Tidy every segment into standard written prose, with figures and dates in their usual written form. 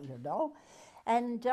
you know. And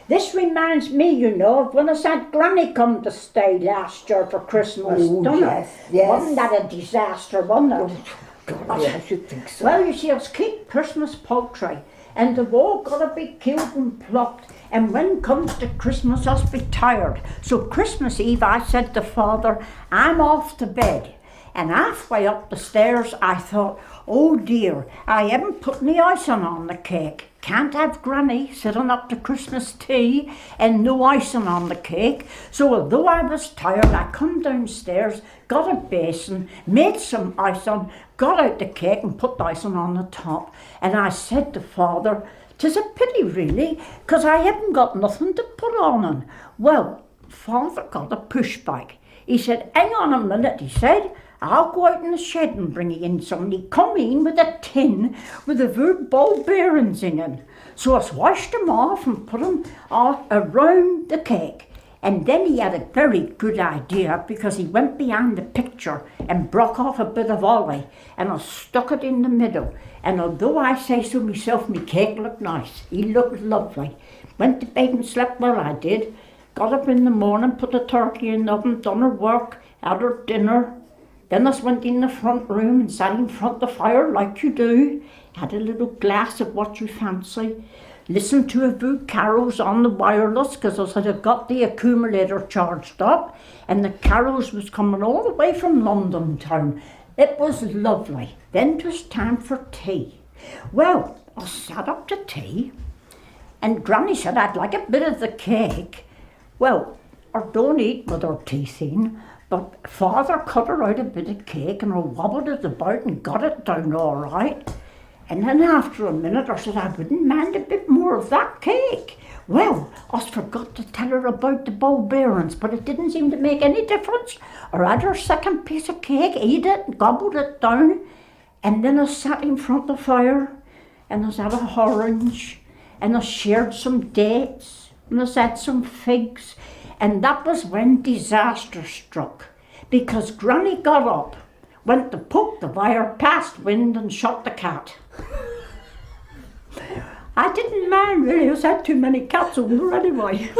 this reminds me, of when I said Granny come to stay last year for Christmas, Yes. Wasn't that a disaster, wasn't it? God, I should think so. Well, you see, it's keep Christmas poultry, and they've all got to be killed and plucked, and when comes to Christmas, I'll be tired. So Christmas Eve, I said to Father, I'm off to bed. And halfway up the stairs, I thought, oh dear, I haven't put any icing on the cake. Can't have Granny sitting up to Christmas tea and no icing on the cake. So although I was tired, I come downstairs, got a basin, made some icing, got out the cake and put the icing on the top. And I said to Father, 'tis a pity really, 'cause I haven't got nothing to put on it. Well, Father got a push bike. He said, hang on a minute, he said, I'll go out in the shed and bring you in some. And he come in with a tin with a few ball bearings in it. So I washed them off and put them around the cake. And then he had a very good idea, because he went behind the picture and broke off a bit of holly and I stuck it in the middle. And although I say so myself, my cake looked nice. He looked lovely. Went to bed and slept well, I did. Got up in the morning, put the turkey in the oven, done her work, had her dinner. Then I went in the front room and sat in front of the fire like you do. Had a little glass of what you fancy. Listened to a few carols on the wireless, because I had got the accumulator charged up. And the carols was coming all the way from London town. It was lovely. Then it was time for tea. Well, I sat up to tea. And Granny said I'd like a bit of the cake. Well, I don't eat with her teeth in. But Father cut her out a bit of cake and I wobbled it about and got it down all right. And then after a minute I said I wouldn't mind a bit more of that cake. Well, I forgot to tell her about the ball bearings, but it didn't seem to make any difference. I had her second piece of cake, ate it, gobbled it down, and then I sat in front of the fire and I had a orange and I shared some dates and I had some figs. And that was when disaster struck, because Granny got up, went to poke the wire past wind and shot the cat. I didn't mind really, I had too many cats over anyway.